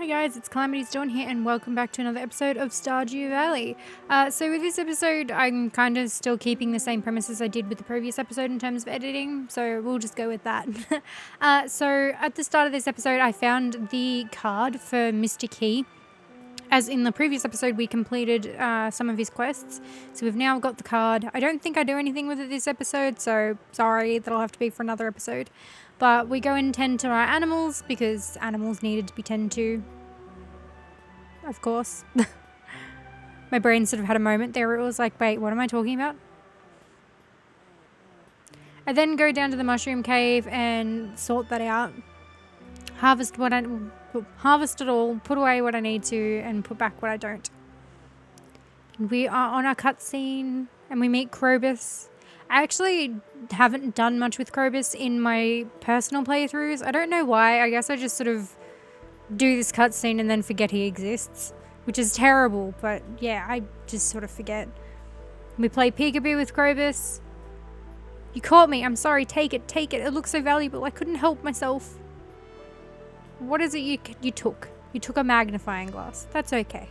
Hey guys, it's CalamitiesDawn here and welcome back to another episode of Stardew Valley. So with this episode, I'm kind of still keeping the same premises I did with the previous episode in terms of editing, so we'll just go with that. So at the start of this episode, I found the card for Mr. Key. As in the previous episode, we completed some of his quests, so we've now got the card. I don't think I do anything with it this episode, so sorry, that'll have to be for another episode. But we go and tend to our animals, because animals needed to be tended to. Of course. My brain sort of had a moment there where it was like, wait, what am I talking about? I then go down to the mushroom cave and sort that out. Harvest it all, put away what I need to, and put back what I don't. We are on our cutscene, and we meet Krobus. I actually haven't done much with Krobus in my personal playthroughs. I don't know why. I guess I just sort of do this cutscene and then forget he exists, which is terrible, but yeah, I just sort of forget. We play peekaboo with Krobus. You caught me. I'm sorry. Take it. Take it. It looks so valuable. I couldn't help myself. What is it you took? You took a magnifying glass. That's okay.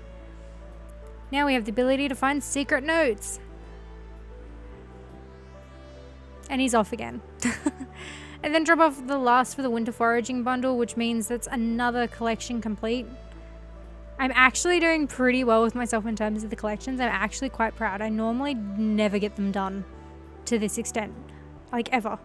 Now we have the ability to find secret notes. And he's off again. And then drop off the last for the winter foraging bundle, which means that's another collection complete. I'm actually doing pretty well with myself in terms of the collections. I'm actually quite proud. I normally never get them done to this extent. Like, ever.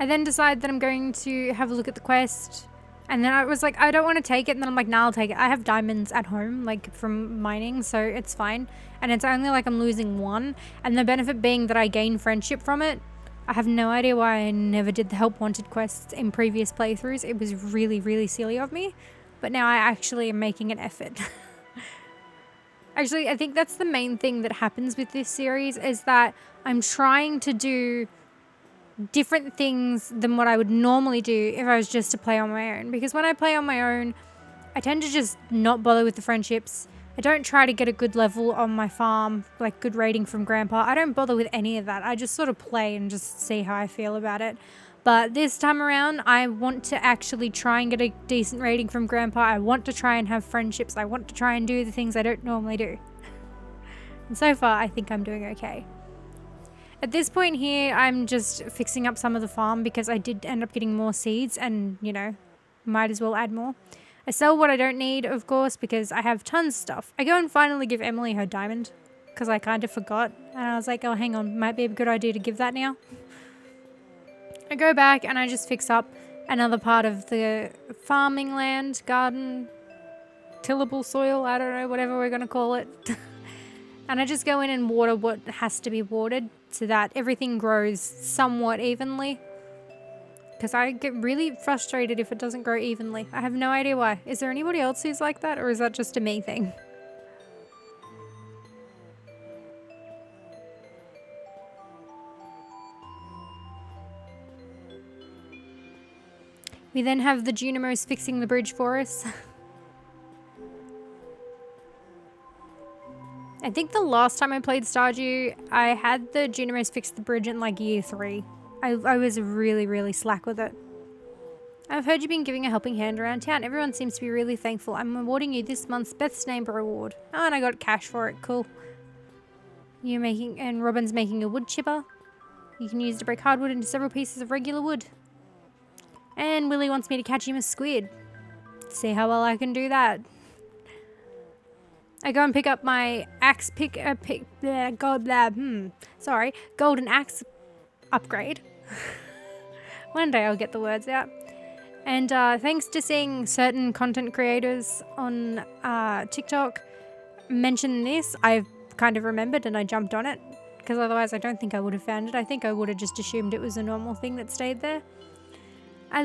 I then decide that I'm going to have a look at the quest. And then I was like, I don't want to take it. And then I'm like, nah, I'll take it. I have diamonds at home, like from mining, so it's fine. And it's only like I'm losing one. And the benefit being that I gain friendship from it. I have no idea why I never did the help wanted quests in previous playthroughs. It was really, really silly of me. But now I actually am making an effort. Actually, I think that's the main thing that happens with this series is that I'm trying to do different things than what I would normally do if I was just to play on my own. Because when I play on my own, I tend to just not bother with the friendships. I don't try to get a good level on my farm, like good rating from Grandpa. I don't bother with any of that. I just sort of play and just see how I feel about it. But this time around, I want to actually try and get a decent rating from Grandpa. I want to try and have friendships. I want to try and do the things I don't normally do. And so far, I think I'm doing okay. At this point here, I'm just fixing up some of the farm because I did end up getting more seeds and, you know, might as well add more. I sell what I don't need, of course, because I have tons of stuff. I go and finally give Emily her diamond because I kind of forgot. And I was like, oh, hang on, might be a good idea to give that now. I go back and I just fix up another part of the farming land, garden, tillable soil, I don't know, whatever we're going to call it. And I just go in and water what has to be watered so that everything grows somewhat evenly. Because I get really frustrated if it doesn't grow evenly. I have no idea why. Is there anybody else who's like that, or is that just a me thing? We then have the Junimos fixing the bridge for us. I think the last time I played Stardew, I had the Junimos fix the bridge in like year 3. I was really, really slack with it. I've heard you've been giving a helping hand around town. Everyone seems to be really thankful. I'm awarding you this month's Beth's Neighbor Award. Oh, and I got cash for it. Cool. And Robin's making a wood chipper. You can use it to break hardwood into several pieces of regular wood. And Willie wants me to catch him a squid. See how well I can do that. I go and pick up my golden axe upgrade. One day I'll get the words out. And thanks to seeing certain content creators on TikTok mention this, I've kind of remembered and I jumped on it. Because otherwise I don't think I would have found it. I think I would have just assumed it was a normal thing that stayed there. I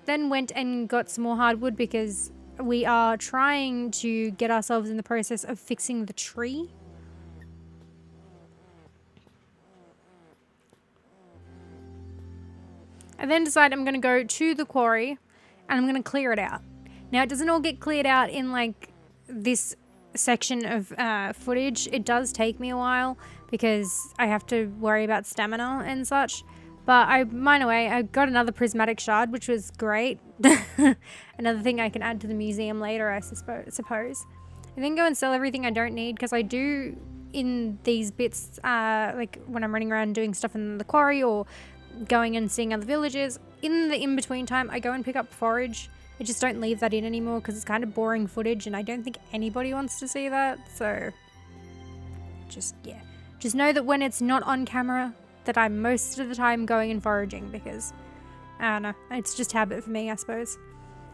then went and got some more hardwood because we are trying to get ourselves in the process of fixing the tree. I then decide I'm going to go to the quarry and I'm going to clear it out. Now, it doesn't all get cleared out in like this section of footage. It does take me a while because I have to worry about stamina and such. But I mine away. I got another prismatic shard, which was great. Another thing I can add to the museum later, I suppose. And then go and sell everything I don't need, because I do in these bits, like when I'm running around doing stuff in the quarry or going and seeing other villages. In the in-between time, I go and pick up forage. I just don't leave that in anymore because it's kind of boring footage and I don't think anybody wants to see that. So just, yeah. Just know that when it's not on camera, that I'm most of the time going and foraging because, I don't know, it's just habit for me, I suppose.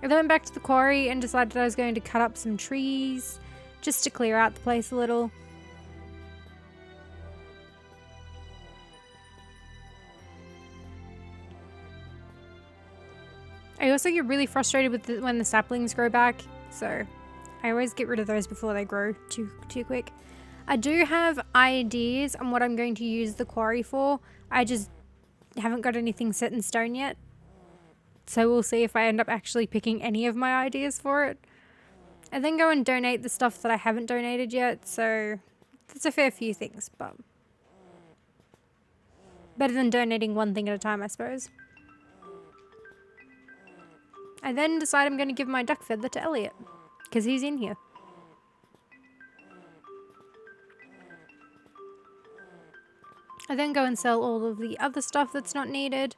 I then went back to the quarry and decided I was going to cut up some trees just to clear out the place a little. I also get really frustrated with when the saplings grow back, so I always get rid of those before they grow too quick. I do have ideas on what I'm going to use the quarry for. I just haven't got anything set in stone yet. So we'll see if I end up actually picking any of my ideas for it. I then go and donate the stuff that I haven't donated yet, so that's a fair few things, but better than donating one thing at a time, I suppose. I then decide I'm going to give my duck feather to Elliot, because he's in here. I then go and sell all of the other stuff that's not needed.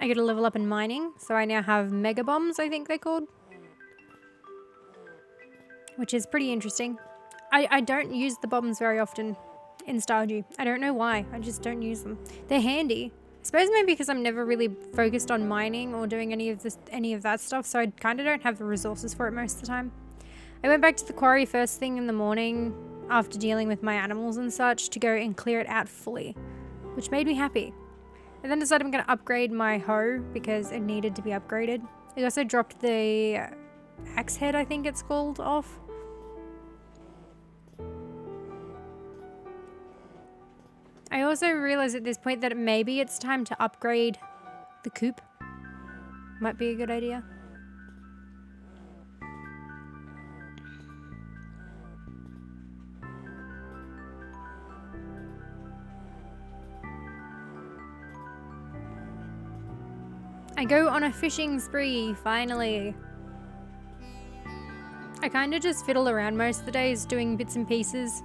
I get a level up in mining, so I now have mega bombs, I think they're called. Which is pretty interesting. I don't use the bombs very often in Stardew. I don't know why, I just don't use them. They're handy. I suppose maybe because I'm never really focused on mining or doing any of that stuff, so I kind of don't have the resources for it most of the time. I went back to the quarry first thing in the morning after dealing with my animals and such to go and clear it out fully, which made me happy. I then decided I'm going to upgrade my hoe because it needed to be upgraded. I also dropped the axe head, I think it's called, off. I also realized at this point that maybe it's time to upgrade the coop. Might be a good idea. I go on a fishing spree, finally. I kind of just fiddle around most of the days doing bits and pieces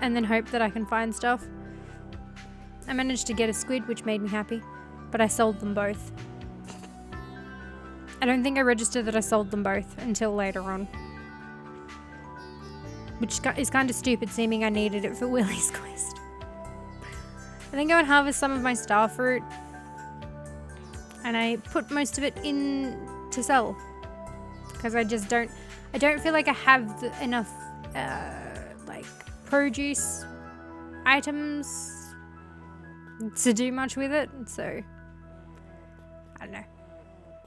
and then hope that I can find stuff. I managed to get a squid, which made me happy, but I sold them both. I don't think I registered that I sold them both until later on. Which is kind of stupid, seeming I needed it for Willie's quest. I then go and harvest some of my star fruit. And I put most of it in to sell. Because I don't feel like I have enough, like, produce items to do much with it, so I don't know.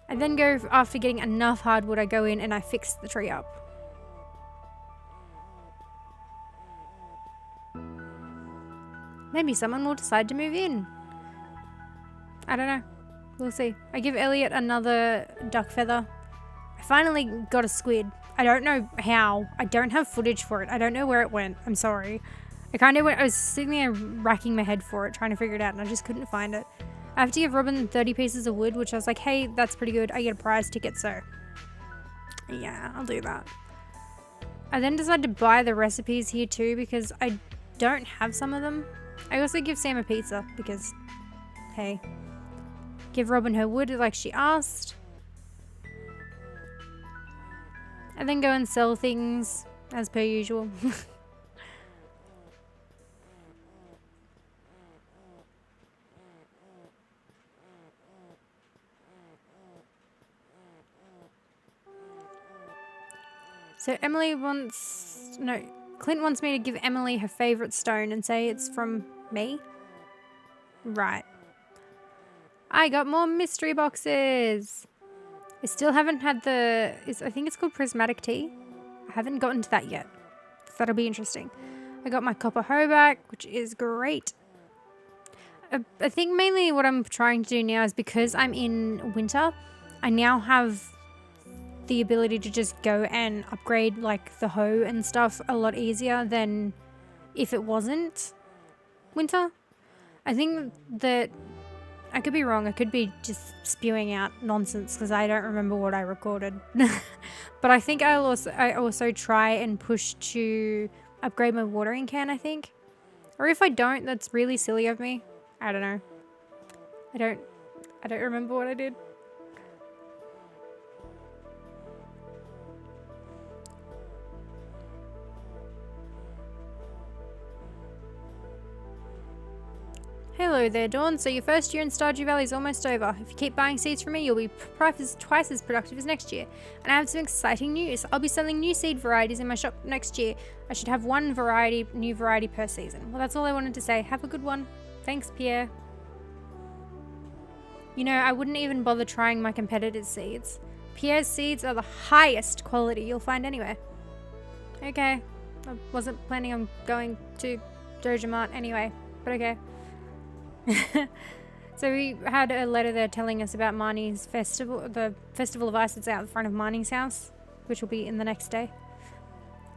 I then go, after getting enough hardwood, I go in and I fix the tree up. Maybe someone will decide to move in. I don't know. We'll see. I give Elliot another duck feather. I finally got a squid. I don't know how. I don't have footage for it. I don't know where it went. I'm sorry. I was sitting there racking my head for it, trying to figure it out, and I just couldn't find it. I have to give Robin 30 pieces of wood, which I was like, hey, that's pretty good. I get a prize ticket, so yeah, I'll do that. I then decided to buy the recipes here too, because I don't have some of them. I also give Sam a pizza, because, hey, give Robin her wood like she asked. I then go and sell things, as per usual. So Clint wants me to give Emily her favorite stone and say it's from me. Right. I got more mystery boxes. I still haven't had I think it's called prismatic tea. I haven't gotten to that yet. So that'll be interesting. I got my copper hoe back, which is great. I think mainly what I'm trying to do now is because I'm in winter, I now have the ability to just go and upgrade like the hoe and stuff a lot easier than if it wasn't. winter. I think that I could be wrong. I could be just spewing out nonsense because I don't remember what I recorded. But I think I also try and push to upgrade my watering can, I think. Or if I don't, that's really silly of me. I don't know. I don't remember what I did. Hello there, Dawn. So your first year in Stardew Valley is almost over. If you keep buying seeds from me, you'll be twice as productive as next year. And I have some exciting news. I'll be selling new seed varieties in my shop next year. I should have one new variety per season. Well, that's all I wanted to say. Have a good one. Thanks, Pierre. You know, I wouldn't even bother trying my competitors' seeds. Pierre's seeds are the highest quality you'll find anywhere. Okay. I wasn't planning on going to Doja Mart anyway, but okay. So we had a letter there telling us about Marnie's festival, the Festival of Ice that's out in front of Marnie's house, which will be in the next day.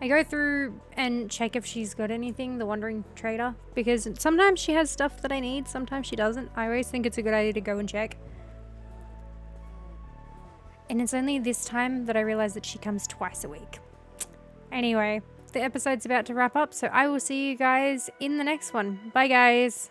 I go through and check if she's got anything, the Wandering Trader, because sometimes she has stuff that I need, sometimes she doesn't. I always think it's a good idea to go and check. And it's only this time that I realize that she comes twice a week. Anyway, the episode's about to wrap up, so I will see you guys in the next one. Bye, guys.